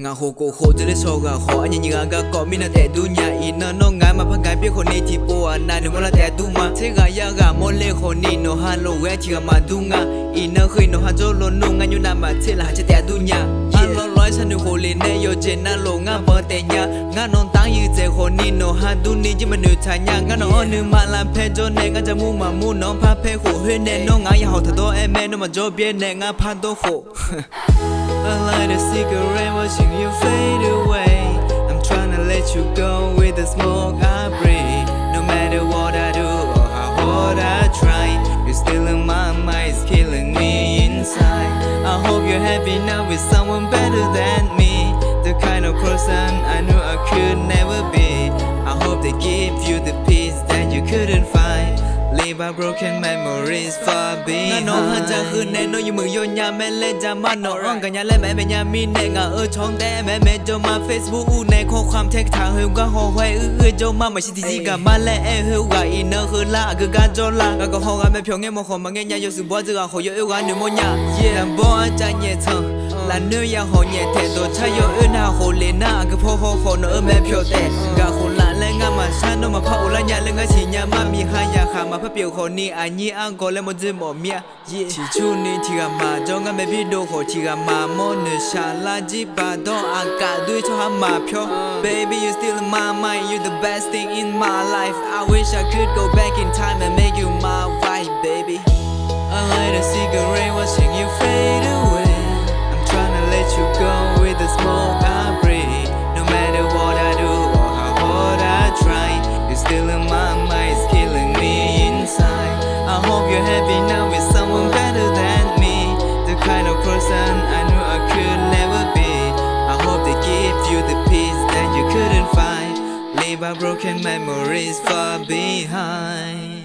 งาโฮโกโคจะได้โชกะขออันยังงากะก็มีนาแต่ดูญาอีนน้องงานมาพักงานเปียคนนี้ที่ปัวนายหนุ่มละแต่ดูมาเทกายากะโมเลคนนี้โนฮันโลเวที่กะมาดูงาอีนเคยโนฮันโจโลนุงานอยู่นามาเทละจะแต่ดูญาอันร้อยฉันดูโคเลเนโยเจนาโลงาเปแต่ญางานน้องตั้งยืนเจคนนี้โนฮันดูนี่จิมันดูทายางานน้องนึมาลาเพโจเนงาจะมูมามูน้องพาเพโคเฮเนน้องงายาหอทโตเอเมน้องมาโจเบียเนงาพันโตโคI light a cigarette watching you fade away I'm trying to let you go with the smoke I breathe No matter what I do or how hard I try You're still in my mind, it's killing me inside I hope you're happy now with someone better than me The kind of person I knew I could never be I hope they give you the peace that you couldn't find Leave our broken memories far behind น้องหันจะคืนแน่น้องอยู่มือโยนยาแม่เล่นจะมาหนอร้องกันยาเล่นแม่เป็นยามีแน่งาช่องแต่แม่จะมา Facebook ในข้อความแท็กทางเฮลก็หอไว้โจมาไม่ใช่ที่จีกับมาและเฮลว่าอินเนอร์คือละคือการโจลาก็หอกันแม่เพียงแง่มองของมาแง่ยาอยู่สุบว่าจะก็หอยกันหนึ่งโมยาเยี่ยมบ่อาจารย์เนี่ยเธอละเนื้อยาหอยเนี่ยเทตัวใช้ยอหน้าโหเลน่าก็พอหอเนื้อแม่เพียวแต่ก็คนละและงามาฉันน้องมาเผาละยาเรื่องชิญามามีหายาขามาเปียวคนนี้อันนี้อังก็เลยมันจะหมดเมียที่ชูนี่ที่กันมาจงกันไม่พี่ดูขอที่กันมาโมนชาลาจิบาดองอากาศด้วยชอบมาเพียว Baby you still in my mind you the best thing in my life I wish I could go back in time and make you my wife baby I light a cigarette watching you fade away I'm trying to let you go with the smoke I breathe No matter what I do or how hard I try You're still in my mind it's killing me inside I hope you're happy now with someone better than me The kind of person I knew I could never be I hope they give you the peace that you couldn't find Leave our broken memories far behind